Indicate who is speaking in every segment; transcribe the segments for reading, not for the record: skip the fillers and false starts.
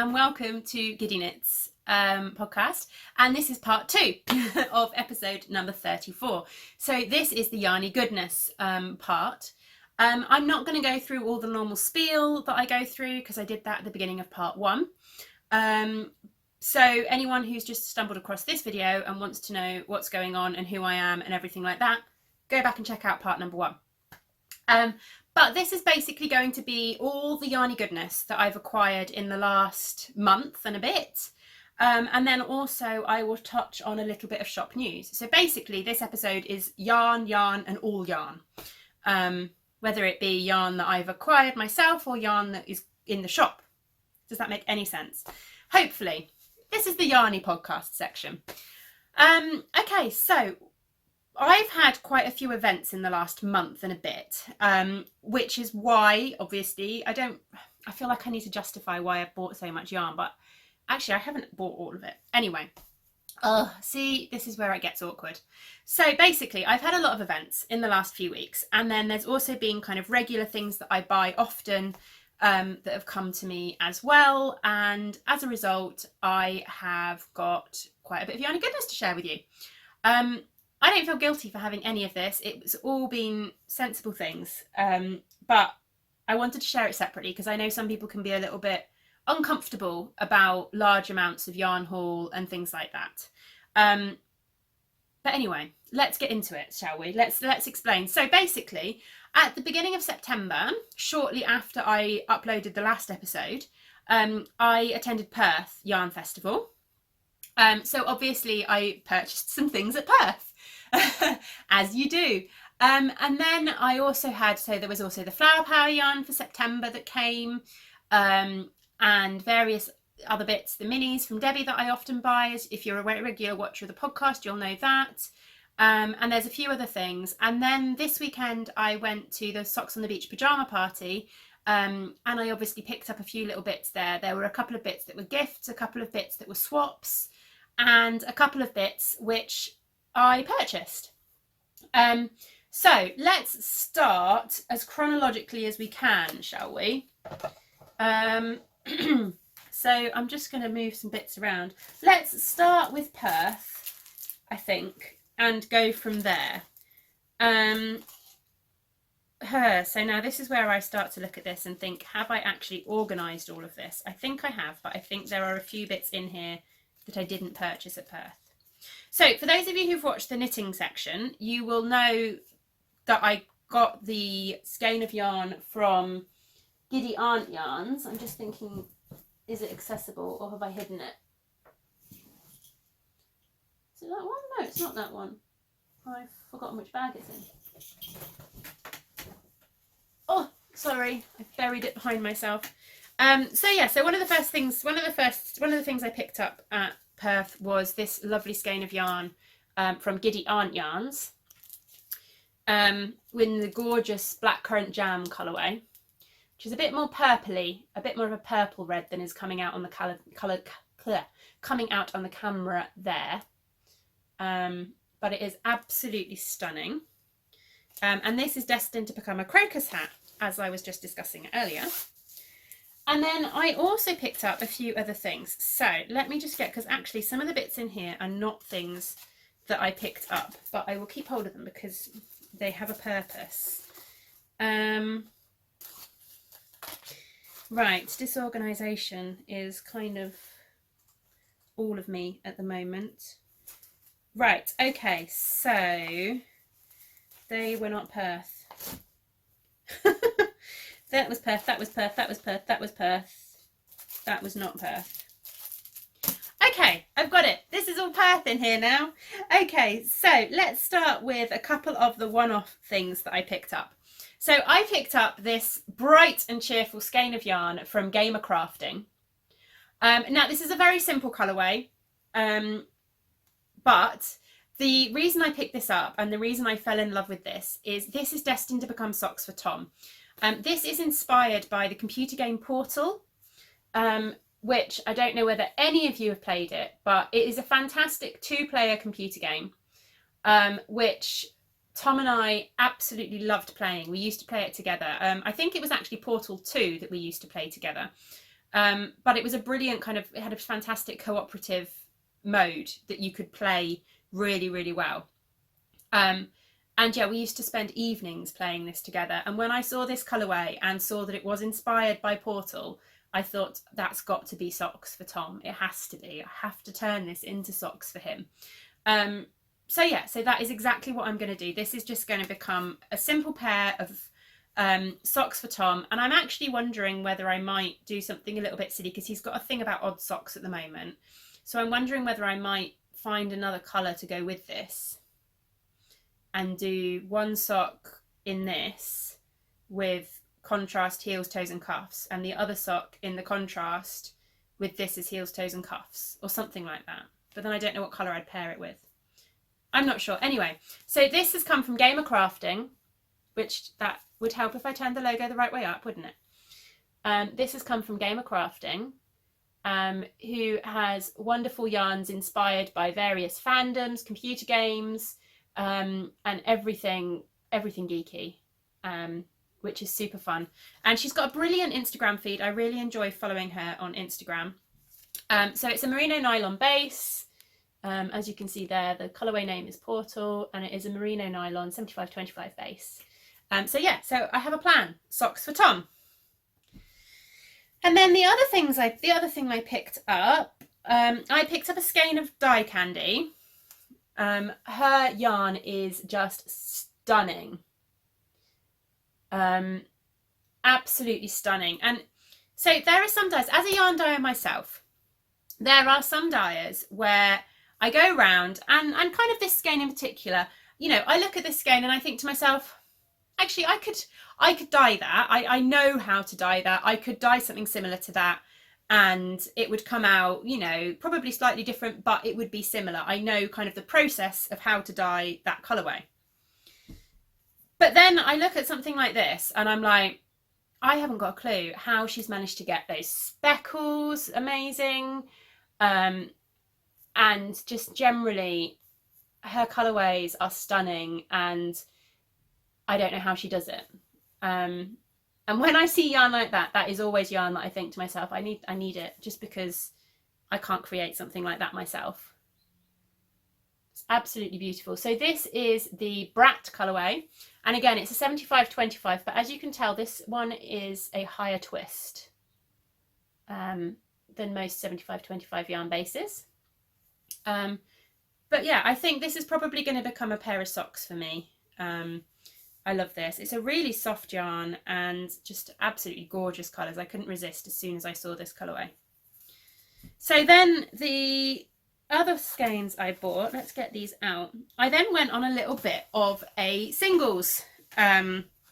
Speaker 1: and welcome to Giddy Knits podcast, and this is part 2 of episode number 34. So this is the yarny goodness part. I'm not going to go through all the normal spiel that I go through because I did that at the beginning of part 1. So anyone who's just stumbled across this video and wants to know what's going on and who I am and everything like that, go back and check out part number 1. But this is basically going to be all the yarny goodness that I've acquired in the last month and a bit. And then also I will touch on a little bit of shop news. So basically this episode is yarn, and all yarn. Whether it be yarn that I've acquired myself or yarn that is in the shop. Does that make any sense? Hopefully. This is the yarny podcast section. Okay, so I've had quite a few events in the last month and a bit, which is why, obviously, I feel like I need to justify why I've bought so much yarn, but actually I haven't bought all of it. Anyway, see, this is where it gets awkward. So basically, I've had a lot of events in the last few weeks, and then there's also been kind of regular things that I buy often that have come to me as well, and as a result, I have got quite a bit of yarny goodness to share with you. I don't feel guilty for having any of this. It's all been sensible things, but I wanted to share it separately because I know some people can be a little bit uncomfortable about large amounts of yarn haul and things like that. But anyway, let's get into it, shall we? Let's explain. So basically, at the beginning of September, shortly after I uploaded the last episode, I attended Perth Yarn Festival. So obviously I purchased some things at Perth. As you do. And then I also had, so there was also the Flower Power yarn for September that came, and various other bits, the minis from Debbie that I often buy. If you're a regular watcher of the podcast, you'll know that. And there's a few other things. And then this weekend I went to the Socks on the Beach pyjama party, and I obviously picked up a few little bits there. There were a couple of bits that were gifts, a couple of bits that were swaps, and a couple of bits which I purchased. So let's start as chronologically as we can, shall we? So I'm just going to move some bits around. Let's start with Perth, I think, and go from there. So now this is where I start to look at this and think, have I actually organised all of this? I think I have, but I think there are a few bits in here that I didn't purchase at Perth. So for those of you who've watched the knitting section, you will know that I got the skein of yarn from Giddy Aunt Yarns. I'm just thinking, is it accessible or have I hidden it? Is it that one? No, it's not that one. I've forgotten which bag it's in. Oh, sorry, I buried it behind myself. So one of the things I picked up at Perth was this lovely skein of yarn from Giddy Aunt Yarns, with the gorgeous blackcurrant jam colourway, which is a bit more purpley, a bit more of a purple red than is coming out on the coming out on the camera there. But it is absolutely stunning, and this is destined to become a crocus hat, as I was just discussing earlier. And then I also picked up a few other things. So let me just get, because actually some of the bits in here are not things that I picked up, but I will keep hold of them because they have a purpose. Right, disorganisation is kind of all of me at the moment. Right, okay, so they were not Perth. That was Perth, that was Perth, that was Perth, that was Perth. That was not Perth. Okay, I've got it. This is all Perth in here now. Okay, so let's start with a couple of the one-off things that I picked up. So I picked up this bright and cheerful skein of yarn from Gamer Crafting. Now, this is a very simple colourway, but the reason I picked this up and the reason I fell in love with this is destined to become socks for Tom. This is inspired by the computer game Portal, which I don't know whether any of you have played it, but it is a fantastic 2-player computer game, which Tom and I absolutely loved playing. We used to play it together. I think it was actually Portal 2 that we used to play together. But it was a brilliant kind of, it had a fantastic cooperative mode that you could play really, really well. And yeah, we used to spend evenings playing this together. And when I saw this colourway and saw that it was inspired by Portal, I thought that's got to be socks for Tom. It has to be. I have to turn this into socks for him. So yeah, so that is exactly what I'm going to do. This is just going to become a simple pair of socks for Tom. And I'm actually wondering whether I might do something a little bit silly, because he's got a thing about odd socks at the moment. So I'm wondering whether I might find another colour to go with this and do one sock in this with contrast heels, toes and cuffs, and the other sock in the contrast with this as heels, toes and cuffs, or something like that. But then I don't know what colour I'd pair it with. I'm not sure. Anyway, so this has come from Gamer Crafting, which that would help if I turned the logo the right way up, wouldn't it? This has come from Gamer Crafting, who has wonderful yarns inspired by various fandoms, computer games, and everything geeky, which is super fun. And she's got a brilliant Instagram feed. I really enjoy following her on Instagram. So it's a merino nylon base. As you can see there, the colourway name is Portal, and it is a merino nylon 75-25 base. So yeah, so I have a plan. Socks for Tom. And then the other thing I picked up, I picked up a skein of dye candy. Her yarn is just stunning. Absolutely stunning. And so there are some dyes, as a yarn dyer myself, there are some dyers where I go around and kind of this skein in particular, you know, I look at this skein and I think to myself, actually I could dye that. I know how to dye that. I could dye something similar to that and it would come out, you know, probably slightly different, but it would be similar. I know kind of the process of how to dye that colourway. But then I look at something like this and I'm like, I haven't got a clue how she's managed to get those speckles amazing. And just generally her colourways are stunning and I don't know how she does it. And when I see yarn like that, that is always yarn that I think to myself, I need it, just because I can't create something like that myself. It's absolutely beautiful. So this is the Brat colourway. And again, it's a 75-25, but as you can tell, this one is a higher twist than most 75-25 yarn bases. But yeah, I think this is probably going to become a pair of socks for me. I love this. It's a really soft yarn and just absolutely gorgeous colours. I couldn't resist as soon as I saw this colourway. So then the other skeins I bought, let's get these out. I then went on a little bit of a singles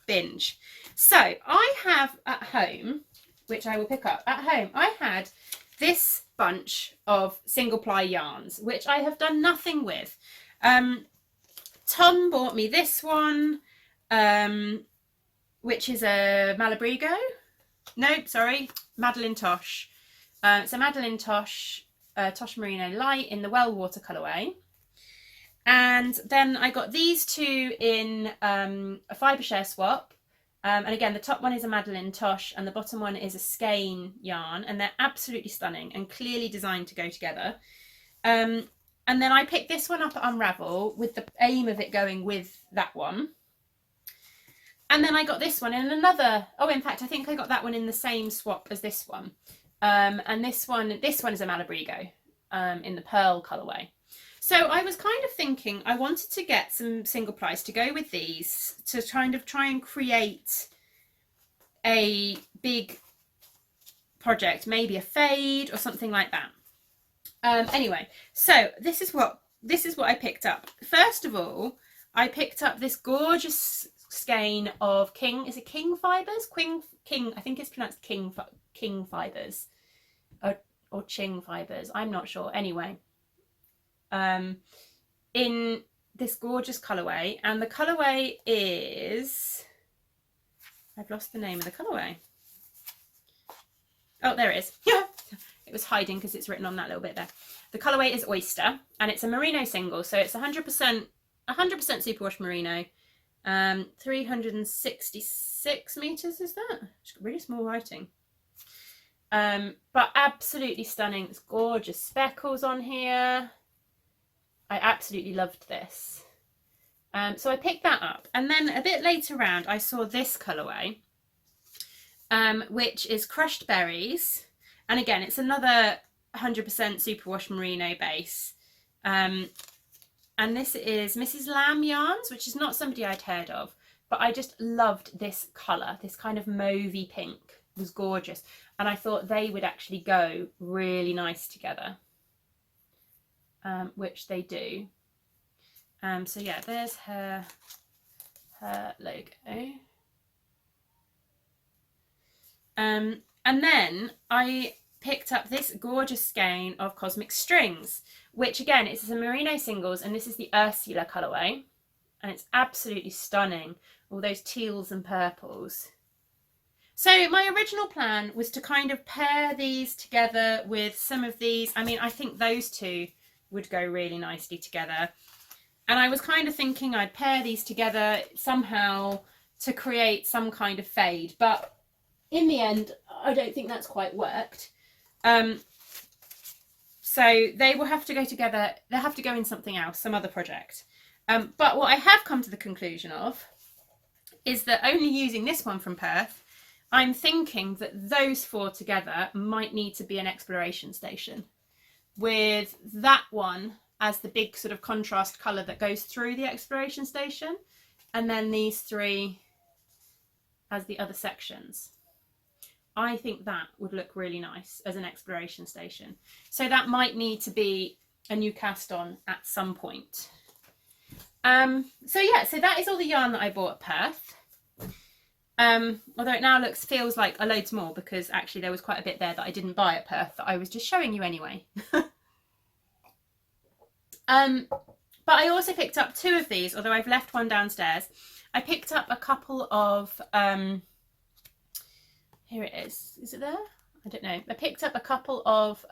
Speaker 1: binge. So I have at home, which I will pick up at home, I had this bunch of single ply yarns, which I have done nothing with. Tom bought me this one, which is a Malabrigo. Nope, sorry, Madeline Tosh. It's a Madeline Tosh, Tosh Merino Light in the Wellwater colourway. And then I got these two in a fibre share swap. And again, the top one is a Madeline Tosh and the bottom one is a skein yarn, and they're absolutely stunning and clearly designed to go together. And then I picked this one up at Unravel with the aim of it going with that one. And then I got this one in another, oh, in fact, I think I got that one in the same swap as this one. And this one is a Malabrigo in the Pearl colourway. So I was kind of thinking I wanted to get some single plies to go with these to kind of try and create a big project, maybe a fade or something like that. Anyway, so this is what I picked up. First of all, I picked up this gorgeous skein of King fibers? King, I think it's pronounced King fibers or Ching fibers. I'm not sure. Anyway, in this gorgeous colourway, and the colourway is, I've lost the name of the colourway. Oh, there it is. It was hiding because it's written on that little bit there. The colourway is Oyster, and it's a merino single, so it's 100% superwash merino. 366 meters, is that? It's got really small writing. But absolutely stunning. It's gorgeous speckles on here. I absolutely loved this. So I picked that up, and then a bit later around I saw this colourway, which is crushed berries, and again it's another 100% superwash merino base, and this is Mrs. Lamb yarns, which is not somebody I'd heard of, but I just loved this colour. This kind of mauvey pink was gorgeous, and I thought they would actually go really nice together, which they do. So yeah, there's her logo. And then I picked up this gorgeous skein of Cosmic Strings, which again, it's a merino singles, and this is the Ursula colourway, and it's absolutely stunning, all those teals and purples. So my original plan was to kind of pair these together with some of these. I mean, I think those two would go really nicely together. And I was kind of thinking I'd pair these together somehow to create some kind of fade. But in the end, I don't think that's quite worked. So they will have to go together. They'll have to go in something else, some other project. But what I have come to the conclusion of is that only using this one from Perth, I'm thinking that those four together might need to be an exploration station, with that one as the big sort of contrast colour that goes through the exploration station, and then these three as the other sections. I think that would look really nice as an exploration station. So that might need to be a new cast on at some point. So yeah, so that is all the yarn that I bought at Perth. Although it now feels like a loads more, because actually there was quite a bit there that I didn't buy at Perth that I was just showing you anyway. But I also picked up two of these, although I've left one downstairs. I picked up a couple of, here it is it there? I don't know. I picked up a couple of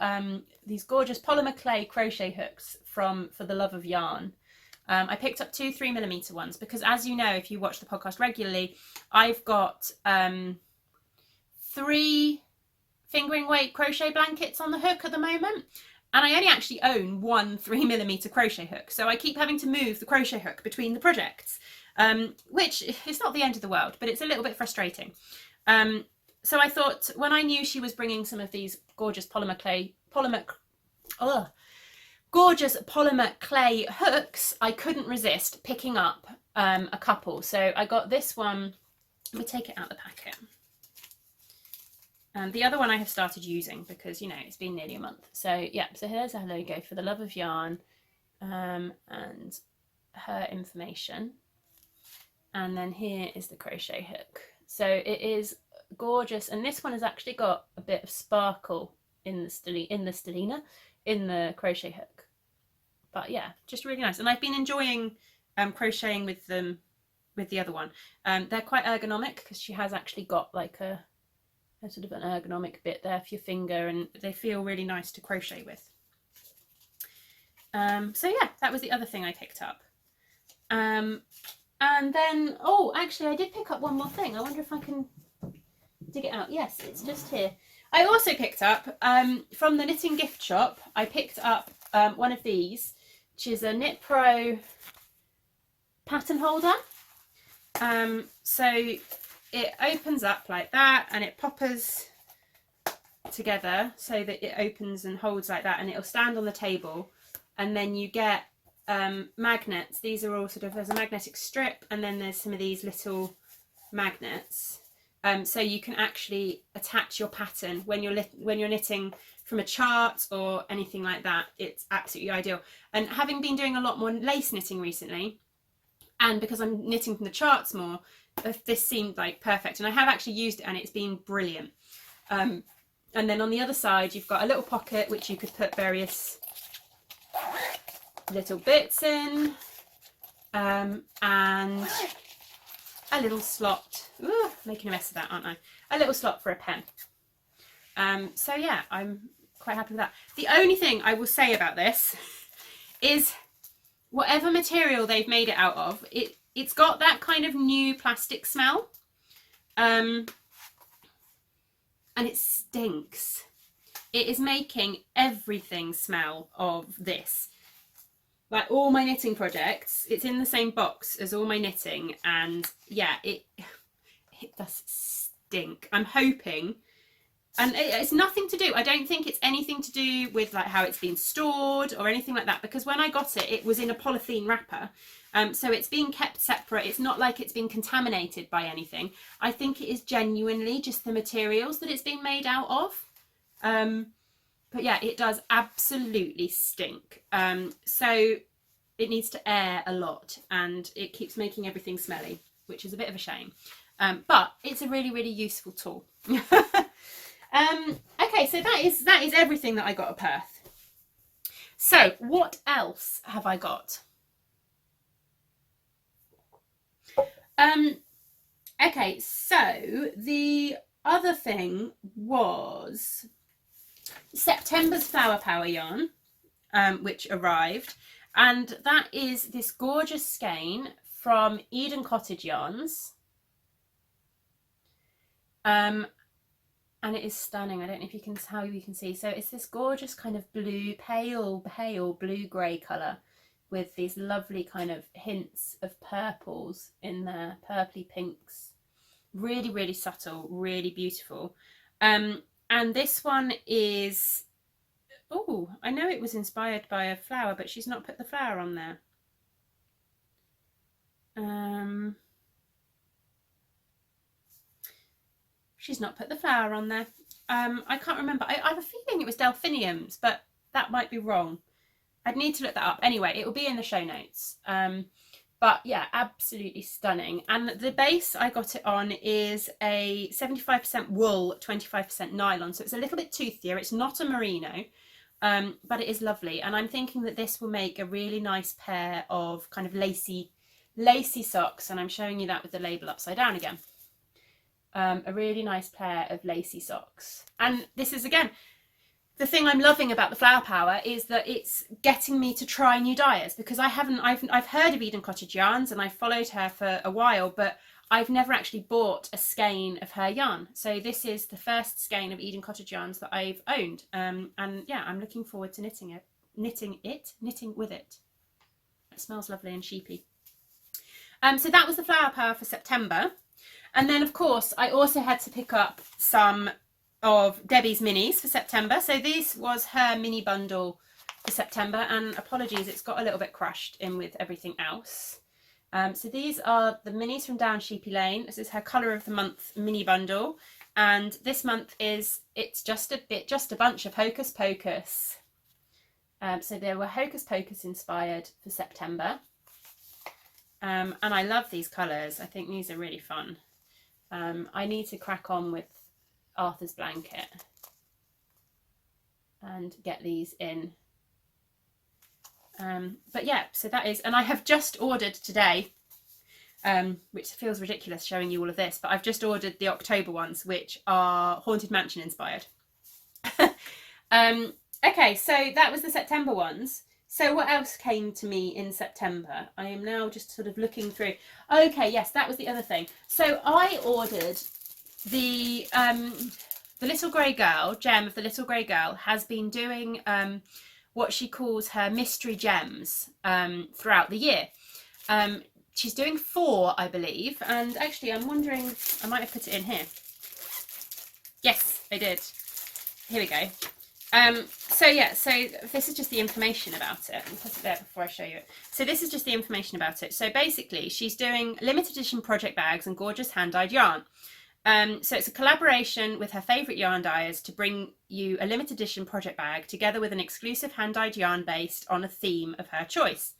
Speaker 1: these gorgeous polymer clay crochet hooks from For the Love of Yarn. I picked up 2 3mm ones because, as you know, if you watch the podcast regularly, I've got 3 fingering weight crochet blankets on the hook at the moment. And I only actually own 1 3mm crochet hook. So I keep having to move the crochet hook between the projects, which is not the end of the world, but it's a little bit frustrating. So I thought, when I knew she was bringing some of these gorgeous polymer clay hooks, I couldn't resist picking up a couple. So I got this one. Let me take it out of the packet. And the other one I have started using because, you know, it's been nearly a month. So yeah, so here's our logo, For the Love of Yarn, and her information. And then here is the crochet hook. So it is gorgeous, and this one has actually got a bit of sparkle in the crochet hook. But yeah, just really nice. And I've been enjoying crocheting with them, with the other one. They're quite ergonomic because she has actually got like a sort of an ergonomic bit there for your finger, and they feel really nice to crochet with. So yeah, that was the other thing I picked up. And then, oh, actually I did pick up one more thing. I wonder if I can dig it out. Yes, it's just here. I also picked up, from the Knitting Gift Shop, I picked up one of these, which is a Knit Pro pattern holder. So it opens up like that, and it poppers together so that it opens and holds like that, and it'll stand on the table. And then you get magnets. These are all sort of, there's a magnetic strip, and then there's some of these little magnets. So you can actually attach your pattern when you're knitting from a chart or anything like that. It's absolutely ideal. And having been doing a lot more lace knitting recently, and because I'm knitting from the charts more, this seemed like perfect. And I have actually used it, and it's been brilliant. And then on the other side, you've got a little pocket which you could put various little bits in, and a little slot. Ooh, making a mess of that, aren't I? A little slot for a pen. So yeah, I'm quite happy with that. The only thing I will say about this is, whatever material they've made it out of, it's got that kind of new plastic smell. And and it stinks. It is making everything smell of this. Like all my knitting projects, it's in the same box as all my knitting, and yeah, it does stink. I'm hoping, and it's nothing to do, I don't think it's anything to do with like how it's been stored or anything like that, because when I got it, it was in a polythene wrapper. So it's being kept separate. It's not like it's been contaminated by anything. I think it is genuinely just the materials that it's being made out of. But yeah, it does absolutely stink. So it needs to air a lot, and it keeps making everything smelly, which is a bit of a shame. But it's a really, really useful tool. Okay, so that is everything that I got at Perth. So what else have I got? Okay, so the other thing was September's Flower Power yarn, which arrived, and that is this gorgeous skein from Eden Cottage Yarns. And it is stunning. I don't know if you can, how you can see. So it's this gorgeous kind of blue, pale blue-grey colour with these lovely kind of hints of purples in there, purpley pinks. Really, really subtle, really beautiful. And this one is, oh, I know it was inspired by a flower, but she's not put the flower on there. She's not put the flower on there. I can't remember. I have a feeling it was delphiniums, but that might be wrong. I'd need to look that up. Anyway, it will be in the show notes. But yeah, absolutely stunning. And the base I got it on is a 75% wool, 25% nylon. So it's a little bit toothier. It's not a merino, but it is lovely. And I'm thinking that this will make a really nice pair of kind of lacy socks. And I'm showing you that with the label upside down again. A really nice pair of lacy socks. And this is, again, the thing I'm loving about the Flower Power is that it's getting me to try new dyers, because I've heard of Eden Cottage Yarns and I've followed her for a while, but I've never actually bought a skein of her yarn. So this is the first skein of Eden Cottage Yarns that I've owned. And yeah, I'm looking forward to knitting with it. It smells lovely and sheepy. So that was the Flower Power for September. And then, of course, I also had to pick up some of Debbie's minis for September. So this was her mini bundle for September, and apologies, it's got a little bit crushed in with everything else. So these are the minis from Down Sheepy Lane. This is her Colour of the Month mini bundle, and this month it's just a bunch of Hocus Pocus. So there were Hocus Pocus inspired for September, and I love these colours. I think these are really fun. I need to crack on with Arthur's Blanket and get these in. But yeah, so that is, and I have just ordered today, which feels ridiculous showing you all of this, but I've just ordered the October ones, which are Haunted Mansion inspired. Okay, so that was the September ones. So what else came to me in September? I am now just sort of looking through. Okay, yes, that was the other thing. So I ordered the Little Grey Girl, Gem of the Little Grey Girl, has been doing what she calls her mystery gems throughout the year. She's doing 4, I believe, and actually I'm wondering, I might have put it in here. Yes, I did. Here we go. So yeah, so this is just the information about it. I'll put it there before I show you it. So this is just the information about it. So basically she's doing limited edition project bags and gorgeous hand-dyed yarn. So it's a collaboration with her favourite yarn dyers to bring you a limited edition project bag together with an exclusive hand-dyed yarn based on a theme of her choice.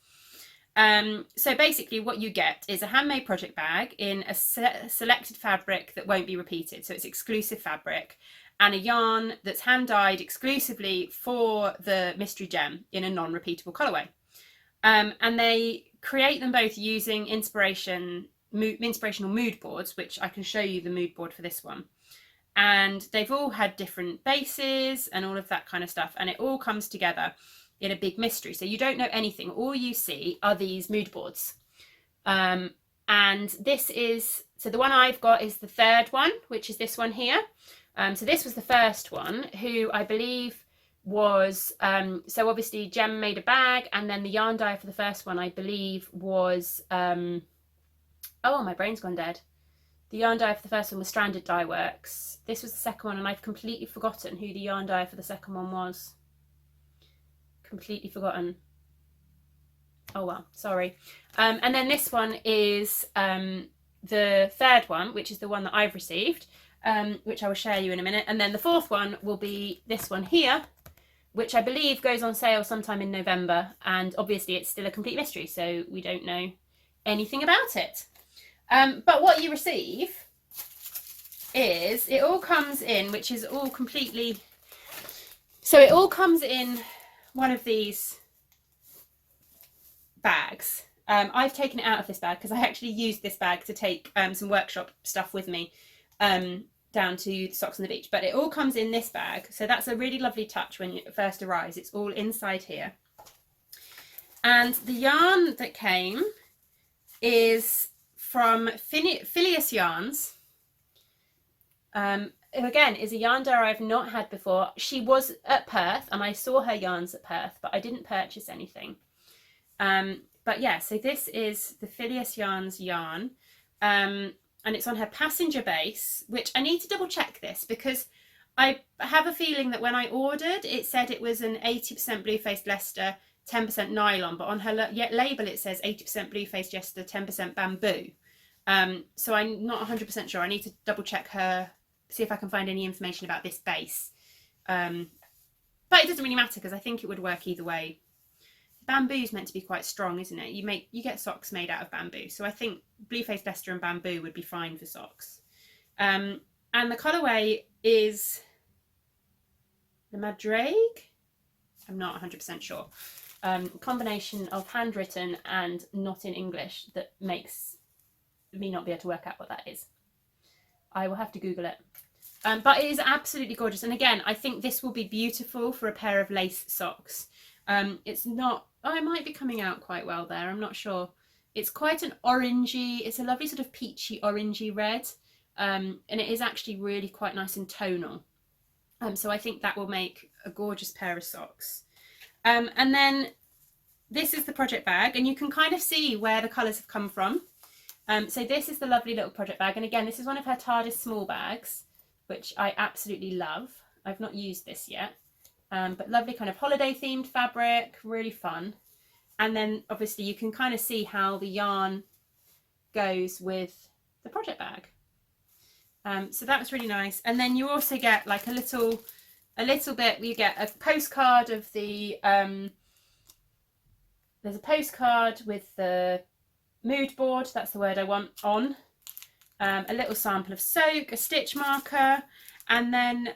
Speaker 1: So basically what you get is a handmade project bag in a selected fabric that won't be repeated. So it's exclusive fabric, and a yarn that's hand-dyed exclusively for the mystery gem in a non-repeatable colourway. And they create them both using inspirational mood boards, which I can show you the mood board for this one. And they've all had different bases and all of that kind of stuff, and it all comes together in a big mystery. So you don't know anything. All you see are these mood boards. And this is, so the one I've got is the 3rd one, which is this one here. So this was the first one, who I believe was, so obviously Jem made a bag, and then the yarn dye for the first one I believe was, oh, my brain's gone dead. The yarn dye for the first one was Stranded Dye Works. This was the second one, and I've completely forgotten who the yarn dye for the second one was. Completely forgotten. Oh well, sorry. And then this one is the third one, which is the one that I've received, which I will share you in a minute. And then the fourth one will be this one here, which I believe goes on sale sometime in November. And obviously it's still a complete mystery, so we don't know anything about it. But what you receive is, it all comes in, which is all completely, so it all comes in one of these bags. I've taken it out of this bag because I actually used this bag to take some workshop stuff with me down to the Socks on the Beach, but it all comes in this bag, so that's a really lovely touch when it first arrives. It's all inside here, and the yarn that came is from Phileas Yarns, who again is a yarn dyer I've not had before. She was at Perth and I saw her yarns at Perth, but I didn't purchase anything. But yeah, so this is the Phileas Yarns yarn, and it's on her passenger base, which I need to double check this because I have a feeling that when I ordered it said it was an 80% blue-faced Leicester, 10% nylon, but on her label it says 80% blue-faced Leicester, 10% bamboo. So I'm not 100% sure. I need to double check her, see if I can find any information about this base. But it doesn't really matter because I think it would work either way. Bamboo's meant to be quite strong, isn't it? You get socks made out of bamboo, so I think blue-faced Leicester and bamboo would be fine for socks. And the colourway is the Madrague. I'm not 100% sure. Combination of handwritten and not in English that makes me not be able to work out what that is. I will have to Google it. But it is absolutely gorgeous, and again I think this will be beautiful for a pair of lace socks. It's not, oh, it might be coming out quite well there, I'm not sure. It's quite an orangey, it's a lovely sort of peachy orangey red, and it is actually really quite nice and tonal. So I think that will make a gorgeous pair of socks. And then this is the project bag, and you can kind of see where the colours have come from. So this is the lovely little project bag, and again this is one of her TARDIS small bags, which I absolutely love. I've not used this yet. But lovely kind of holiday themed fabric, really fun. And then obviously you can kind of see how the yarn goes with the project bag. So that was really nice. And then you also get like a little bit, you get a postcard of the, there's a postcard with the mood board, that's the word I want, on. A little sample of soak, a stitch marker, and then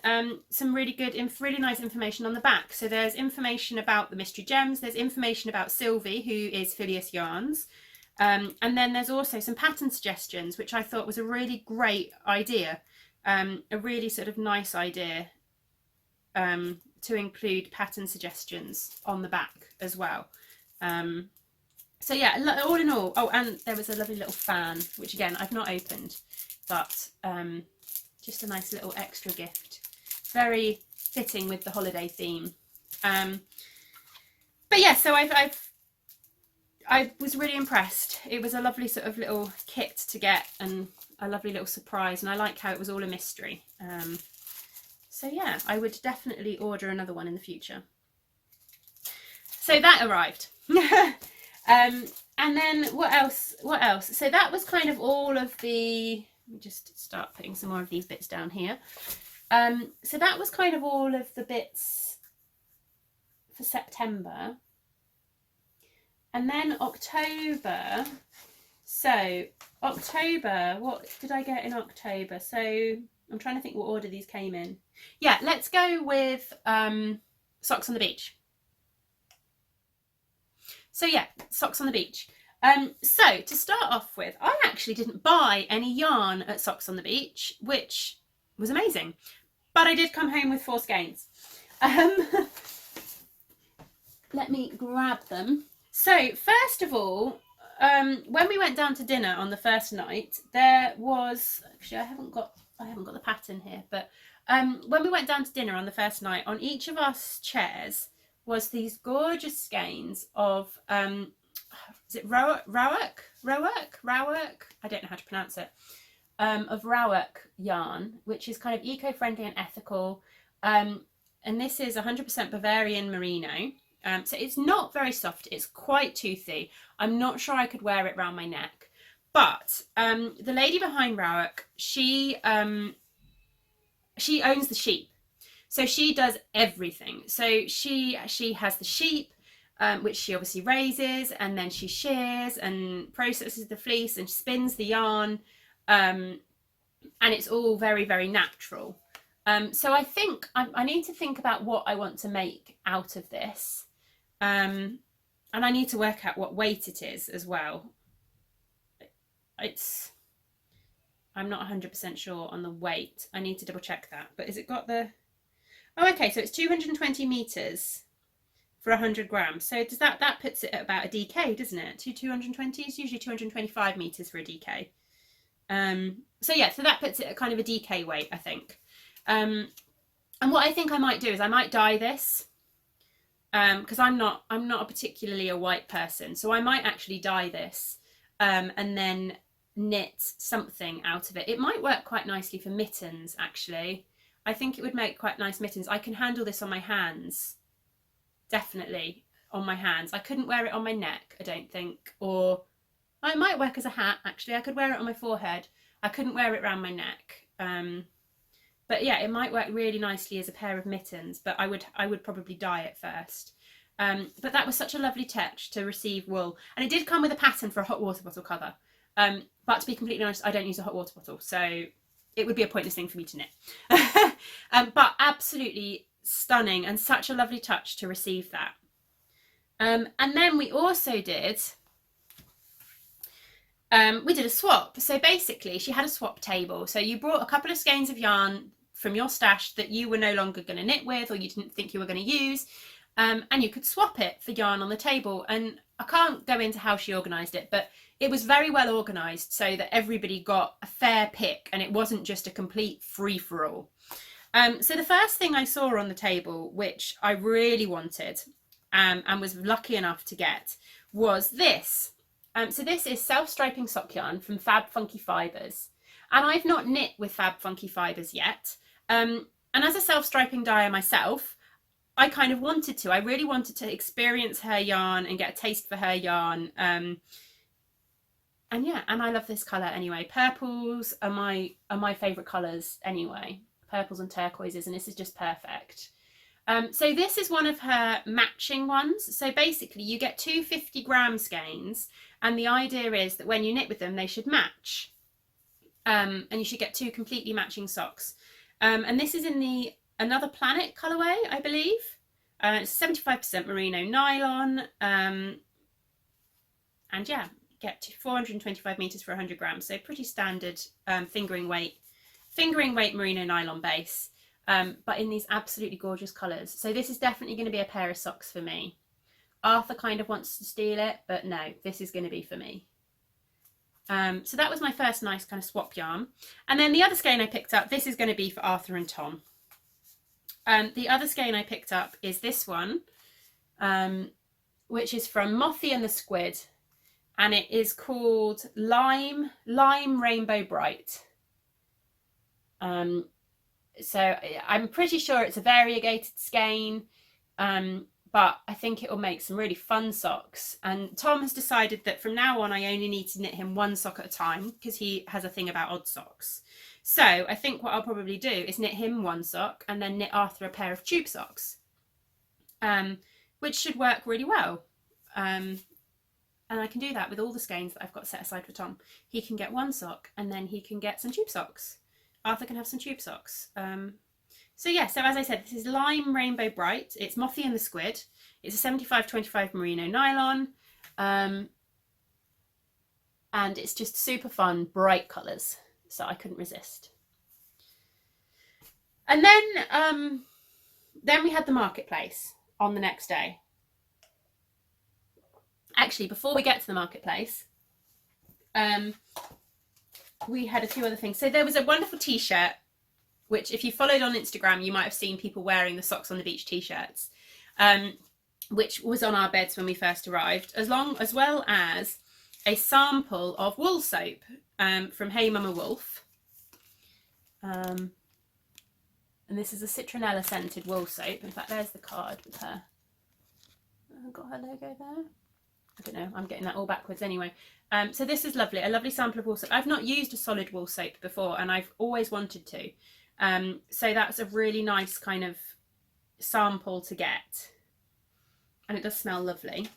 Speaker 1: some really good, really nice information on the back. So there's information about the mystery gems, there's information about Sylvie, who is Phileas Yarns, and then there's also some pattern suggestions, which I thought was a really great idea, a really sort of nice idea to include pattern suggestions on the back as well. So yeah, all in all, oh, and there was a lovely little fan, which again I've not opened, but just a nice little extra gift, very fitting with the holiday theme. But yeah, so I was really impressed. It was a lovely sort of little kit to get and a lovely little surprise, and I like how it was all a mystery. So yeah, I would definitely order another one in the future. So that arrived. And then what else? So that was kind of all of the, let me just start putting some more of these bits down here. So that was kind of all of the bits for September. And then October. So October, what did I get in October? So I'm trying to think what order these came in. Yeah, let's go with Socks on the Beach. So yeah, Socks on the Beach. So to start off with, I actually didn't buy any yarn at Socks on the Beach, which was amazing. But I did come home with 4 skeins. Let me grab them. So first of all, when we went down to dinner on the first night, there was, actually I haven't got the pattern here, but when we went down to dinner on the first night, on each of our chairs was these gorgeous skeins of is it Rowark? I don't know how to pronounce it. Of Rowark yarn, which is kind of eco-friendly and ethical. And this is 100% Bavarian merino. So it's not very soft. It's quite toothy. I'm not sure I could wear it around my neck. But the lady behind Rowark, she owns the sheep. So she does everything. So she has the sheep, which she obviously raises, and then she shears and processes the fleece and spins the yarn. And it's all very, very natural. So I think I need to think about what I want to make out of this. And I need to work out what weight it is as well. I'm not 100% sure on the weight. I need to double check that. But has it got the... Oh, okay, so it's 220 meters for 100 grams. So does that puts it at about a DK, doesn't it? 220 is usually 225 meters for a DK. So yeah, so that puts it at kind of a DK weight, I think. And what I think I might do is I might dye this, because I'm not a particularly a white person, so I might actually dye this, and then knit something out of it. It might work quite nicely for mittens, actually. I think it would make quite nice mittens. I can handle this on my hands, definitely on my hands. I couldn't wear it on my neck, I don't think, or it might work as a hat, actually. I could wear it on my forehead. I couldn't wear it around my neck. But yeah, it might work really nicely as a pair of mittens, but I would probably dye it first. But that was such a lovely touch to receive wool. And it did come with a pattern for a hot water bottle cover. But to be completely honest, I don't use a hot water bottle, so it would be a pointless thing for me to knit. But absolutely stunning and such a lovely touch to receive that. And then we also did... we did a swap. So basically she had a swap table. So you brought a couple of skeins of yarn from your stash that you were no longer going to knit with, or you didn't think you were going to use, and you could swap it for yarn on the table. And I can't go into how she organised it, but it was very well organised so that everybody got a fair pick and it wasn't just a complete free-for-all. So the first thing I saw on the table, which I really wanted and was lucky enough to get, was this. So this is self-striping sock yarn from Fab Funky Fibres, and I've not knit with Fab Funky Fibres yet. And as a self-striping dyer myself, I kind of wanted to. I really wanted to experience her yarn and get a taste for her yarn. And yeah, and I love this colour anyway. Purples are my favourite colours anyway. Purples and turquoises, and this is just perfect. So this is one of her matching ones. So basically you get two 50-gram skeins, and the idea is that when you knit with them, they should match. And you should get two completely matching socks. And this is in the Another Planet colourway, I believe. It's 75% merino nylon. And yeah, get to 425 meters for 100 grams. So pretty standard fingering weight merino nylon base. But in these absolutely gorgeous colours. So this is definitely going to be a pair of socks for me. Arthur kind of wants to steal it, but no, this is going to be for me. So that was my first nice kind of swap yarn. And then the other skein I picked up, this is going to be for Arthur and Tom. The other skein I picked up is this one, which is from Mothie and the Squid. And it is called Lime Rainbow Bright. So I'm pretty sure it's a variegated skein, but I think it will make some really fun socks. And Tom has decided that from now on I only need to knit him one sock at a time, because he has a thing about odd socks. So I think what I'll probably do is knit him one sock and then knit Arthur a pair of tube socks, which should work really well. And I can do that with all the skeins that I've got set aside for Tom. He can get one sock and then he can get some tube socks. Arthur can have some tube socks. So yeah, so as I said, this is Lime Rainbow Bright. It's Mothie and the Squid. It's a 75-25 merino nylon. And it's just super fun, bright colours. So I couldn't resist. And then we had the marketplace on the next day. Actually, before we get to the marketplace, we had a few other things. So there was a wonderful t-shirt which if you followed on Instagram, you might have seen people wearing the Socks on the Beach t-shirts, which was on our beds when we first arrived, as well as a sample of wool soap from Hey Mama Wolf. And this is a citronella scented wool soap. In fact, there's the card with her. I've got her logo there. I don't know, I'm getting that all backwards anyway. So this is lovely, a lovely sample of wool soap. I've not used a solid wool soap before, and I've always wanted to. So that's a really nice kind of sample to get. And it does smell lovely.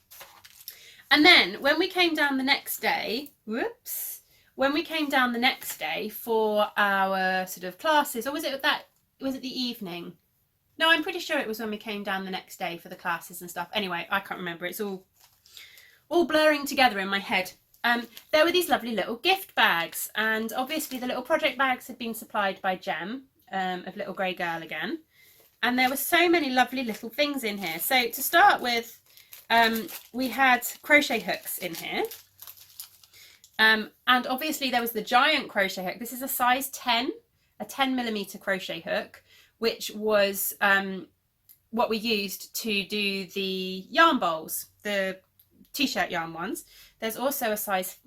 Speaker 1: And then when we came down the next day, when we came down the next day for our sort of classes, or was it the evening? No, I'm pretty sure it was when we came down the next day for the classes and stuff. Anyway, I can't remember. It's all blurring together in my head. There were these lovely little gift bags, and obviously the little project bags had been supplied by Jem of Little Grey Girl again. And there were so many lovely little things in here. So to start with, we had crochet hooks in here. And obviously there was the giant crochet hook. This is a size 10, a 10mm crochet hook, which was what we used to do the yarn bowls, the t-shirt yarn ones. There's also a size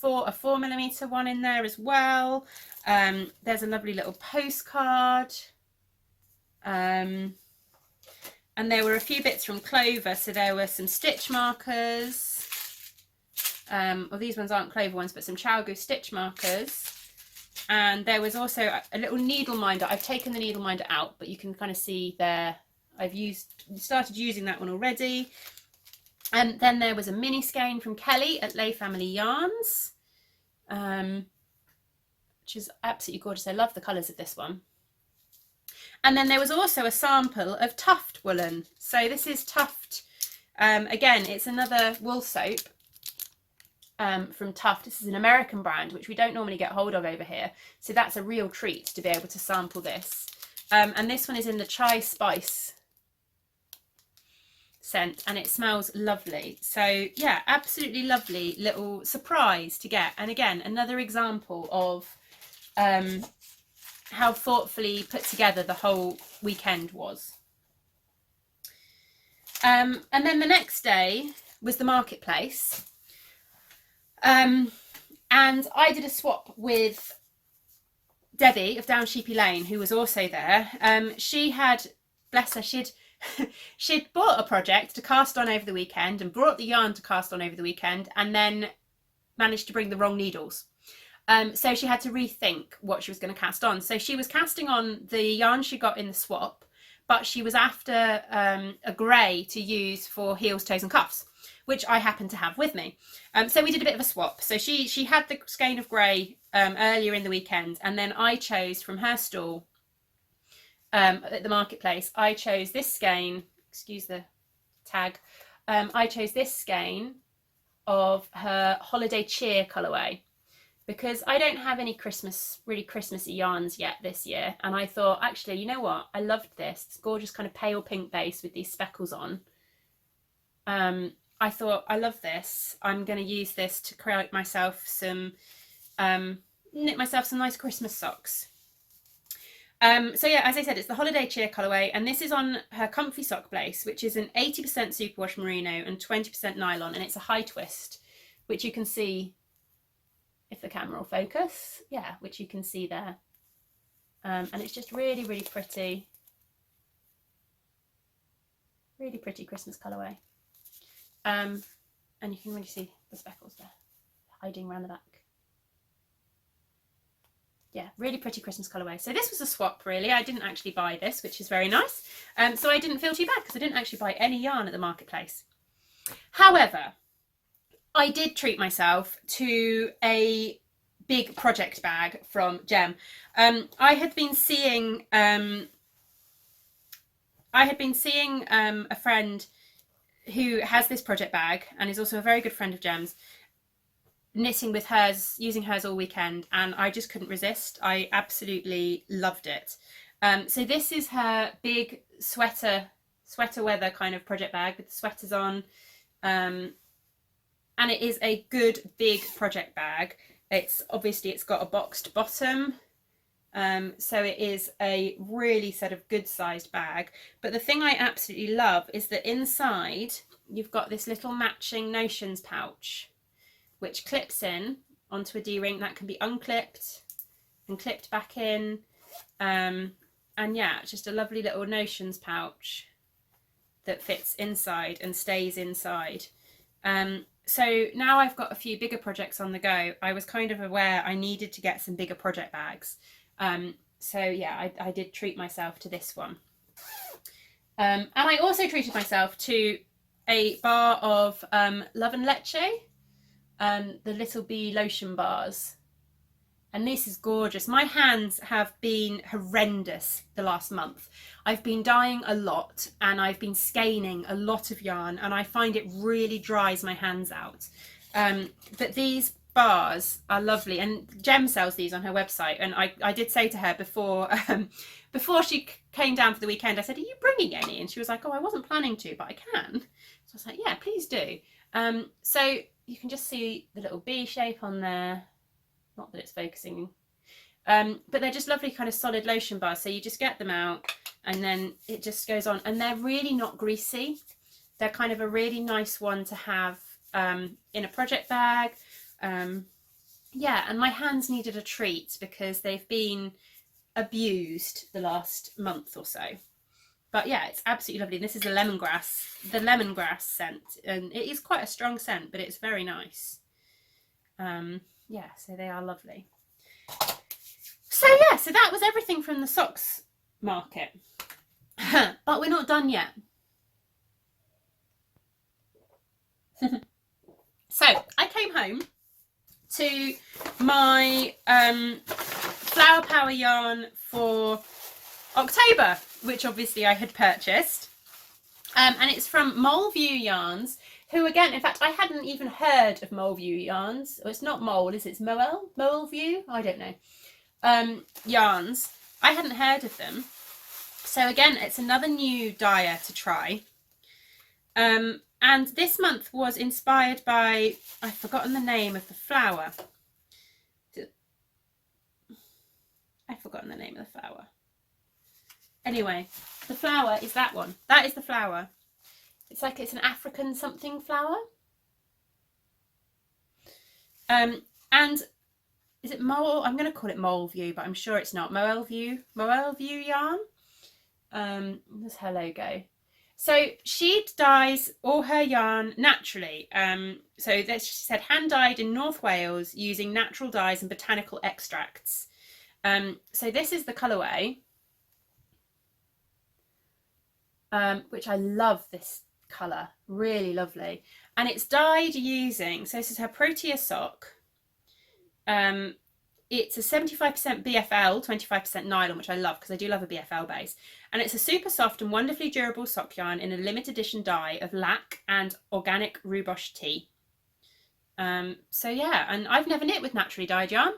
Speaker 1: 4, a 4mm one in there as well. There's a lovely little postcard. And there were a few bits from Clover. So there were some stitch markers. Well, these ones aren't Clover ones, but some Chalgo stitch markers. And there was also a little needle minder. I've taken the needle minder out, but you can kind of see there. I've started using that one already. And then there was a mini skein from Kelly at Lay Family Yarns, which is absolutely gorgeous. I love the colours of this one. And then there was also a sample of Tuft woolen. So this is Tuft. Again, it's another wool soap from Tuft. This is an American brand, which we don't normally get hold of over here. So that's a real treat to be able to sample this. And this one is in the Chai Spice scent, and it smells lovely. So yeah, absolutely lovely little surprise to get. And again, another example of how thoughtfully put together the whole weekend was. And then the next day was the marketplace. And I did a swap with Debbie of Down Sheepy Lane, who was also there. She had, bless her, she'd bought a project to cast on over the weekend and brought the yarn to cast on over the weekend, and then managed to bring the wrong needles. So she had to rethink what she was going to cast on. So she was casting on the yarn she got in the swap, but she was after a grey to use for heels, toes and cuffs, which I happened to have with me. So we did a bit of a swap. So she had the skein of grey earlier in the weekend, and then I chose from her stall at the marketplace, I chose this skein, excuse the tag, I chose this skein of her Holiday Cheer colourway, because I don't have any really Christmassy yarns yet this year, and I thought, actually, you know what, I loved this. It's gorgeous kind of pale pink base with these speckles on. I thought, I love this. I'm going to use this to create myself some, knit myself some nice Christmas socks. So yeah, as I said, it's the Holiday Cheer colourway, and this is on her Comfy Sock Base, which is an 80% superwash merino and 20% nylon, and it's a high twist, which you can see if the camera will focus. Yeah, which you can see there. And it's just really, really pretty. Really pretty Christmas colourway. And you can really see the speckles there, hiding around the back. Yeah, really pretty Christmas colourway. So this was a swap, really. I didn't actually buy this, which is very nice. So I didn't feel too bad because I didn't actually buy any yarn at the marketplace. However, I did treat myself to a big project bag from Jem. I had been seeing a friend who has this project bag and is also a very good friend of Jem's, knitting with hers, using hers all weekend, and I just couldn't resist. I absolutely loved it. So this is her big sweater weather kind of project bag with the sweaters on, and it is a good big project bag. It's got a boxed bottom, So it is a really sort of good sized bag. But the thing I absolutely love is that inside you've got this little matching notions pouch, which clips in onto a D-ring. That can be unclipped and clipped back in. And yeah, just a lovely little notions pouch that fits inside and stays inside. So now I've got a few bigger projects on the go. I was kind of aware I needed to get some bigger project bags. So yeah, I did treat myself to this one. And I also treated myself to a bar of Love and Leche, the Little Bee lotion bars. And this is gorgeous. My hands have been horrendous the last month. I've been dyeing a lot and I've been skeining a lot of yarn, and I find it really dries my hands out. But these bars are lovely, and Jem sells these on her website. And I did say to her before she came down for the weekend, I said, are you bringing any? And she was like, oh, I wasn't planning to, but I can. So I was like, yeah, please do. So you can just see the little bee shape on there. Not that it's focusing, but they're just lovely kind of solid lotion bars. So you just get them out and then it just goes on, and they're really not greasy. They're kind of a really nice one to have in a project bag. Yeah, and my hands needed a treat because they've been abused the last month or so. But yeah, it's absolutely lovely. This is the lemongrass scent, and it is quite a strong scent, but it's very nice. Yeah, so they are lovely. So yeah, so that was everything from the socks market. But we're not done yet. So I came home to my Flower Power yarn for October, which obviously I had purchased. And it's from Mole View Yarns, who again, in fact, I hadn't even heard of Mole View Yarns. Or it's not Mole, is it? It's Mole View? I don't know. Yarns. I hadn't heard of them. So again, it's another new dyer to try. And this month was inspired by, I've forgotten the name of the flower. I've forgotten the name of the flower. Anyway, the flower is that one. That is the flower. It's like it's an African something flower. And is it Mole? I'm going to call it Mole View, but I'm sure it's not. Mole View yarn. There's her logo. So she dyes all her yarn naturally. So she said hand dyed in North Wales using natural dyes and botanical extracts. So this is the colourway, which I love this colour, really lovely. And it's dyed using, so this is her Protea sock. It's a 75% BFL, 25% nylon, which I love because I do love a BFL base. And it's a super soft and wonderfully durable sock yarn in a limited edition dye of lac and organic roobosh tea. So yeah, and I've never knit with naturally dyed yarn.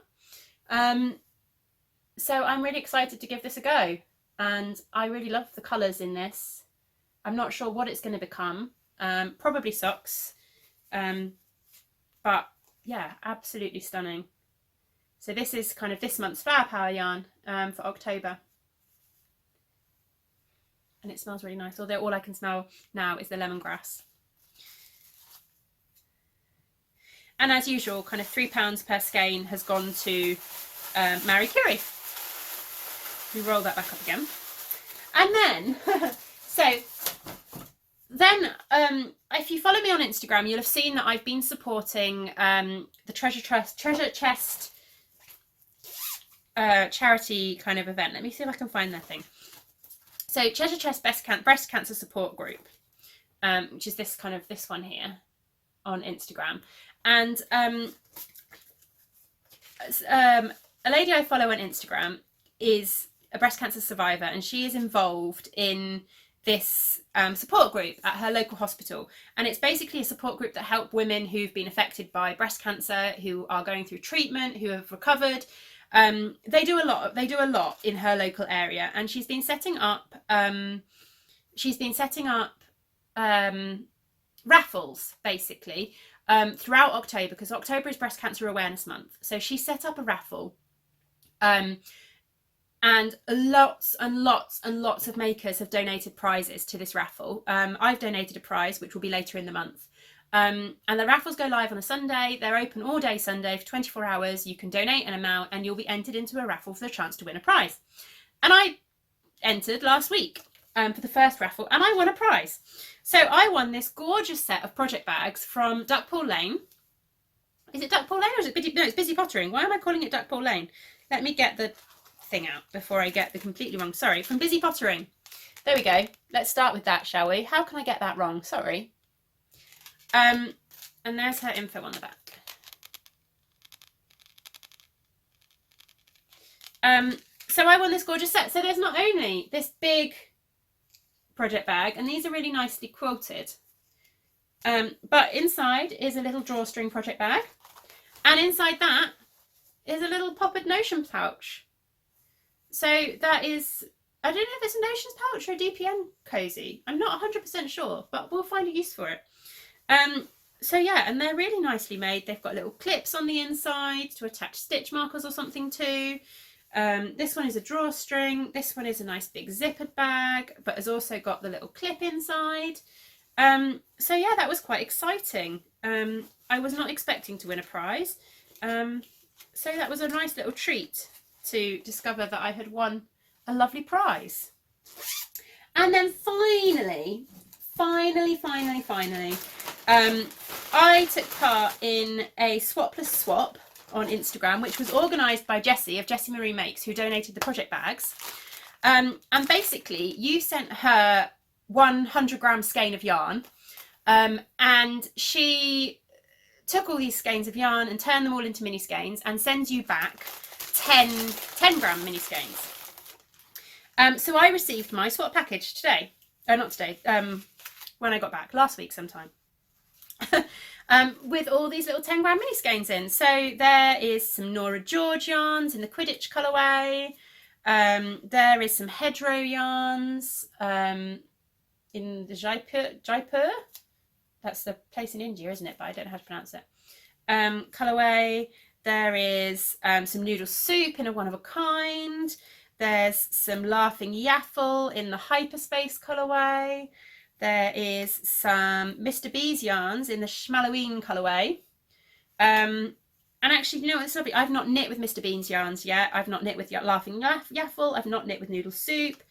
Speaker 1: So I'm really excited to give this a go. And I really love the colours in this. I'm not sure what it's going to become. Probably socks. But yeah, absolutely stunning. So this is kind of this month's Flower Power yarn for October. And it smells really nice, although all I can smell now is the lemongrass. And as usual, kind of £3 per skein has gone to Marie Curie. We roll that back up again. And then, if you follow me on Instagram, you'll have seen that I've been supporting the Treasure Chest charity kind of event. Let me see if I can find that thing. So Treasure Chest Breast Cancer Support Group, which is this one here on Instagram. And a lady I follow on Instagram is a breast cancer survivor, and she is involved in this support group at her local hospital. And it's basically a support group that help women who've been affected by breast cancer, who are going through treatment, who have recovered. They do a lot in her local area, and she's been setting up raffles basically throughout October, because October is Breast Cancer Awareness Month. So she set up a raffle and lots and lots and lots of makers have donated prizes to this raffle. I've donated a prize, which will be later in the month. And the raffles go live on a Sunday. They're open all day Sunday for 24 hours. You can donate an amount and you'll be entered into a raffle for the chance to win a prize. And I entered last week for the first raffle and I won a prize. So I won this gorgeous set of project bags from Duckpool Lane. Is it Duckpool Lane or is it Busy? No, it's Busy Pottering. Why am I calling it Duckpool Lane? Let me get the thing out before I get the completely wrong. Sorry, from Busy Pottering. There we go. Let's start with that, shall we? How can I get that wrong? Sorry. And there's her info on the back. So I won this gorgeous set. So there's not only this big project bag, and these are really nicely quilted, but inside is a little drawstring project bag, and inside that is a little poppered notion pouch. So that is, I don't know if it's a notions pouch or a DPN cozy. I'm not 100% sure, but we'll find a use for it. So yeah, and they're really nicely made. They've got little clips on the inside to attach stitch markers or something to. This one is a drawstring. This one is a nice big zippered bag, but has also got the little clip inside. So yeah, that was quite exciting. I was not expecting to win a prize. So that was a nice little treat to discover that I had won a lovely prize. And then finally, I took part in a Swapless Swap on Instagram, which was organised by Jessie of Jessie Marie Makes, who donated the project bags. And basically, you sent her 100-gram skein of yarn, and she took all these skeins of yarn and turned them all into mini skeins and sends you back 10-gram mini skeins. So I received my swap package today. Not today, when I got back, last week sometime. With all these little 10-gram mini skeins in. So there is some Nora George yarns in the Quidditch colourway. There is some hedgerow yarns in the Jaipur. That's the place in India, isn't it? But I don't know how to pronounce it. Colourway. There is some noodle soup in a one of a kind. There's some Laughing Yaffle in the Hyperspace colourway. There is some Mr. B's yarns in the Schmalloween colourway. And actually, you know what's lovely? I've not knit with Mr. Bean's yarns yet. I've not knit with Laughing Yaffle. I've not knit with Noodle Soup.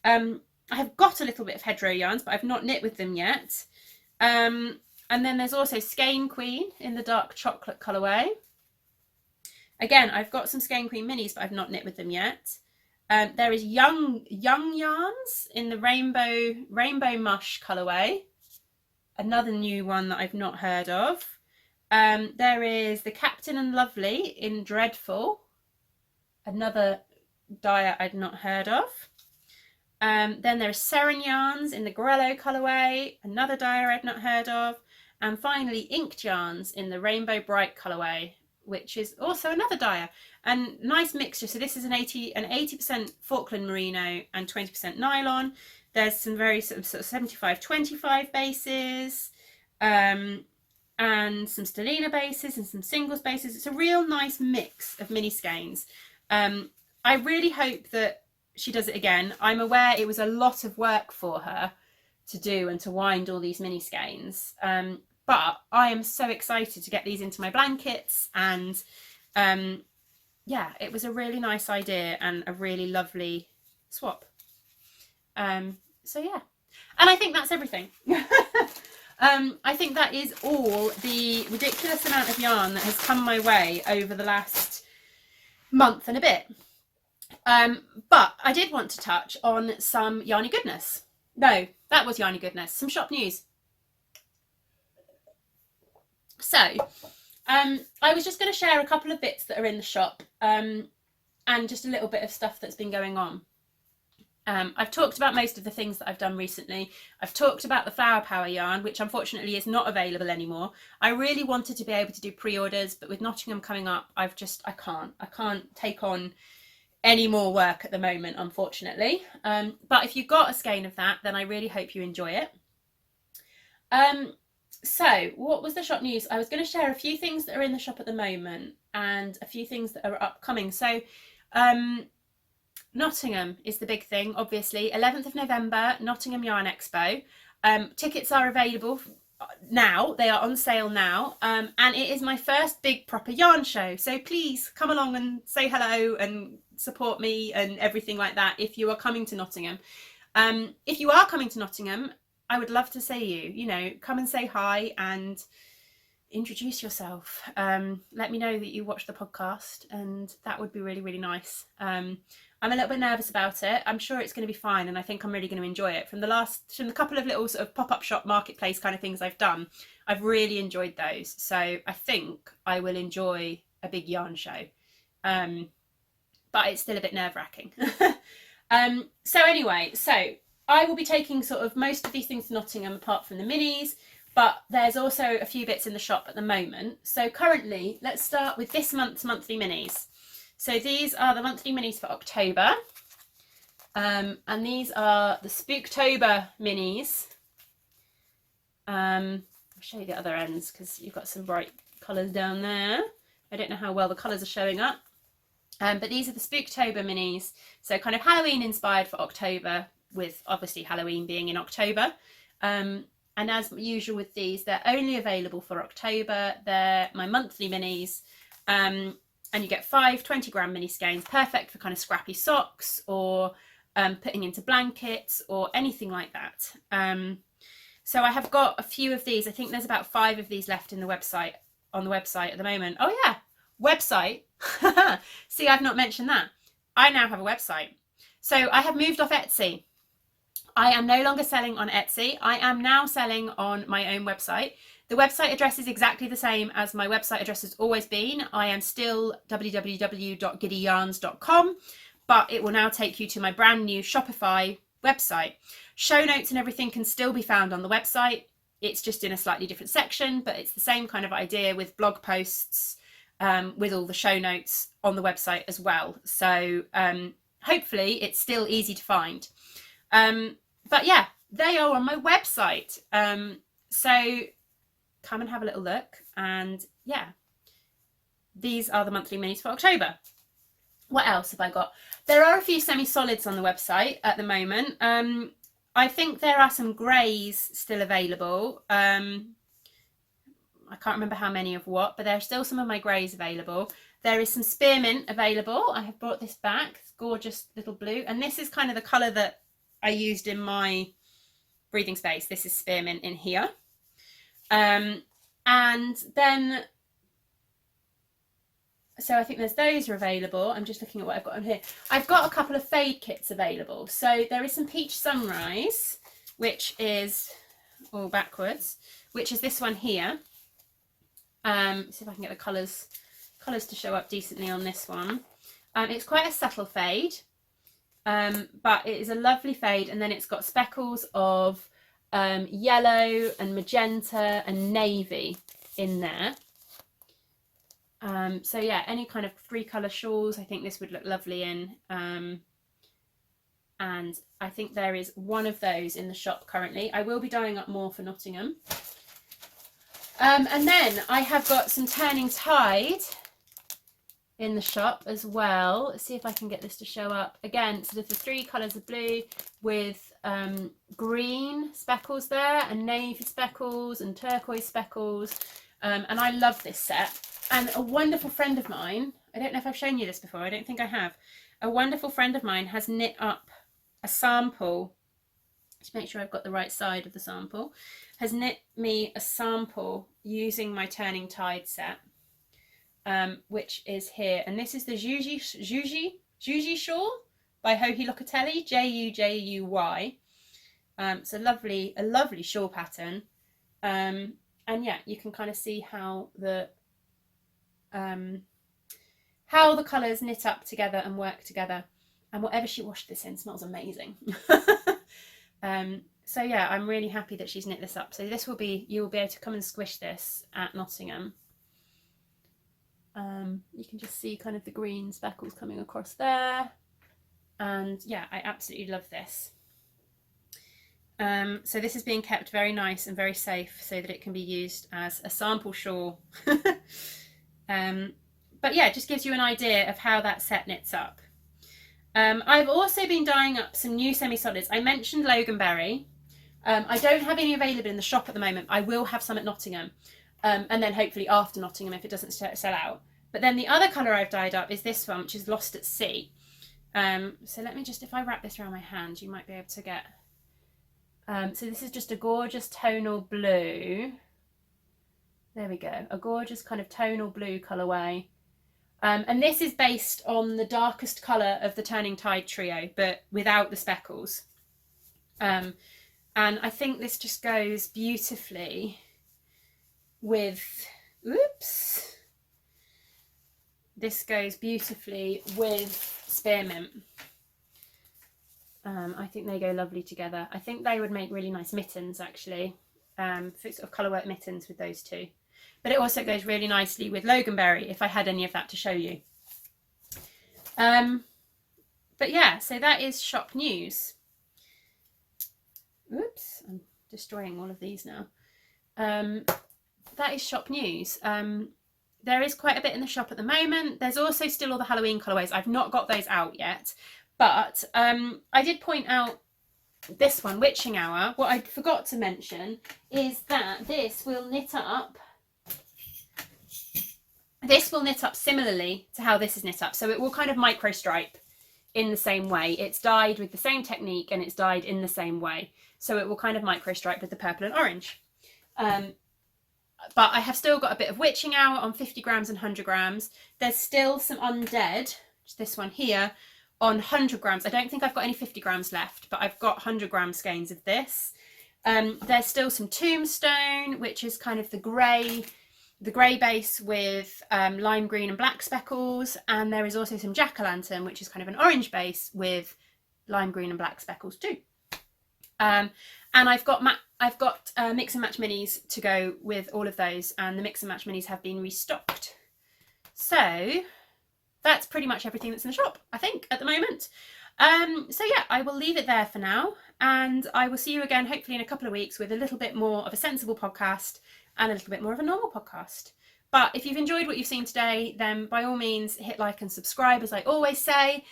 Speaker 1: I have got a little bit of hedgerow yarns, but I've not knit with them yet. And then there's also Skein Queen in the dark chocolate colourway. Again, I've got some Skein Queen minis, but I've not knit with them yet. There is young yarns in the rainbow mush colourway, another new one that I've not heard of. There is the Captain and Lovely in Dreadful, another dye I'd not heard of. Then there is Seren yarns in the Grello colourway, another dye I'd not heard of. And finally, Inked yarns in the Rainbow Bright colourway, which is also another dye. And nice mixture. So this is an 80% Falkland merino and 20% nylon. There's some very sort of 75-25 bases, and some Stellina bases and some singles bases. It's a real nice mix of mini skeins. I really hope that she does it again. I'm aware it was a lot of work for her to do and to wind all these mini skeins. But I am so excited to get these into my blankets, and yeah, it was a really nice idea and a really lovely swap. So yeah, and I think that's everything. I think that is all the ridiculous amount of yarn that has come my way over the last month and a bit. But I did want to touch on some yarny goodness. No, that was yarny goodness. Some shop news. So, I was just going to share a couple of bits that are in the shop, and just a little bit of stuff that's been going on. I've talked about most of the things that I've done recently. I've talked about the Flower Power yarn, which unfortunately is not available anymore. I really wanted to be able to do pre-orders, but with Nottingham coming up, I can't take on any more work at the moment, unfortunately. But if you've got a skein of that, then I really hope you enjoy it. So what was the shop news? I was going to share a few things that are in the shop at the moment and a few things that are upcoming. So Nottingham is the big thing, obviously. 11th of November, Nottingham Yarn Expo. Tickets are available now. They are on sale now. And it is my first big proper yarn show. So please come along and say hello and support me and everything like that if you are coming to Nottingham. If you are coming to Nottingham, I would love to see you. You know, come and say hi and introduce yourself. Let me know that you watch the podcast, and that would be really, really nice. I'm a little bit nervous about it. I'm sure it's going to be fine, and I think I'm really going to enjoy it. From the couple of little sort of pop-up shop marketplace kind of things I've done, I've really enjoyed those. So I think I will enjoy a big yarn show, but it's still a bit nerve-wracking. So anyway, so I will be taking sort of most of these things to Nottingham apart from the minis, but there's also a few bits in the shop at the moment. So currently, let's start with this month's monthly minis. So these are the monthly minis for October. And these are the Spooktober minis. I'll show you the other ends because you've got some bright colours down there. I don't know how well the colours are showing up. But these are the Spooktober minis. So kind of Halloween inspired for October, with obviously Halloween being in October. And as usual with these, they're only available for October. They're my monthly minis. And you get 5 20-gram mini skeins, perfect for kind of scrappy socks or putting into blankets or anything like that. So I have got a few of these. I think there's about 5 of these left on the website at the moment. Oh yeah, website. See, I've not mentioned that. I now have a website. So I have moved off Etsy. I am no longer selling on Etsy. I am now selling on my own website. The website address is exactly the same as my website address has always been. I am still www.giddyyarns.com, but it will now take you to my brand new Shopify website. Show notes and everything can still be found on the website. It's just in a slightly different section, but it's the same kind of idea with blog posts, with all the show notes on the website as well. So hopefully it's still easy to find. But yeah, they are on my website. So come and have a little look. And yeah, these are the monthly minis for October. What else have I got? There are a few semi-solids on the website at the moment. I think there are some greys still available. I can't remember how many of what, but there are still some of my greys available. There is some spearmint available. I have brought this back. It's gorgeous little blue. And this is kind of the colour that I used in my breathing space. This is spearmint in here. And then, so I think there's those are available. I'm just looking at what I've got on here. I've got a couple of fade kits available. So there is some Peach Sunrise, which is all backwards, which is this one here. See if I can get the colours to show up decently on this one. It's quite a subtle fade. But it is a lovely fade, and then it's got speckles of yellow and magenta and navy in there. So yeah, any kind of 3-colour shawls I think this would look lovely in. And I think there is one of those in the shop currently. I will be dyeing up more for Nottingham. And then I have got some Turning Tide in the shop as well. Let's see if I can get this to show up. Again, sort of the 3 colours of blue with green speckles there, and navy speckles and turquoise speckles. And I love this set. And a wonderful friend of mine, I don't know if I've shown you this before, I don't think I have. A wonderful friend of mine has knit up a sample, to make sure I've got the right side of the sample, has knit me a sample using my Turning Tide set. Which is here, and this is the Juji shawl by Joji Locatelli, Jujuy. It's a lovely shawl pattern, and yeah, you can kind of see how the colours knit up together and work together. And whatever she washed this in smells amazing. So yeah, I'm really happy that she's knit this up. So this will be, you will be able to come and squish this at Nottingham. You can just see kind of the green speckles coming across there, and yeah, I absolutely love this. So this is being kept very nice and very safe so that it can be used as a sample shawl. But yeah, it just gives you an idea of how that set knits up. I've also been dyeing up some new semi-solids. I mentioned Loganberry. I don't have any available in the shop at the moment. I will have some at Nottingham, and then hopefully after Nottingham if it doesn't sell out. But then the other colour I've dyed up is this one, which is Lost at Sea. So let me just, if I wrap this around my hand, you might be able to get... so this is just a gorgeous tonal blue. There we go, a gorgeous kind of tonal blue colourway. And this is based on the darkest colour of the Turning Tide trio, but without the speckles. And I think this just goes beautifully with, oops, this goes beautifully with spearmint. I think they go lovely together. I think they would make really nice mittens actually, sort of colourwork mittens with those two. But it also goes really nicely with Loganberry if I had any of that to show you. But yeah, so that is shop news. Oops, I'm destroying all of these now. That is shop news. There is quite a bit in the shop at the moment. There's also still all the Halloween colourways. I've not got those out yet. But I did point out this one, Witching Hour. What I forgot to mention is that this will knit up. This will knit up similarly to how this is knit up. So it will kind of micro stripe in the same way. It's dyed with the same technique and it's dyed in the same way. So it will kind of micro stripe with the purple and orange. But I have still got a bit of Witching Hour on 50 grams and 100 grams. There's still some Undead, this one here, on 100 grams. I don't think I've got any 50 grams left, but I've got 100 gram skeins of this. There's still some Tombstone, which is kind of the grey base with lime green and black speckles, and there is also some Jack-o'-lantern, which is kind of an orange base with lime green and black speckles too. And I've got mix and match minis to go with all of those, and the mix and match minis have been restocked. So that's pretty much everything that's in the shop, I think, at the moment. So yeah, I will leave it there for now, and I will see you again hopefully in a couple of weeks with a little bit more of a sensible podcast and a little bit more of a normal podcast. But if you've enjoyed what you've seen today, then by all means hit like and subscribe, as I always say.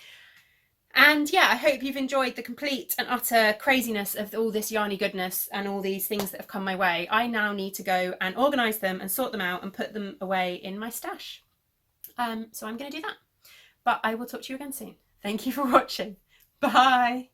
Speaker 1: And yeah, I hope you've enjoyed the complete and utter craziness of all this yarny goodness and all these things that have come my way. I now need to go and organise them and sort them out and put them away in my stash. So I'm going to do that. But I will talk to you again soon. Thank you for watching. Bye.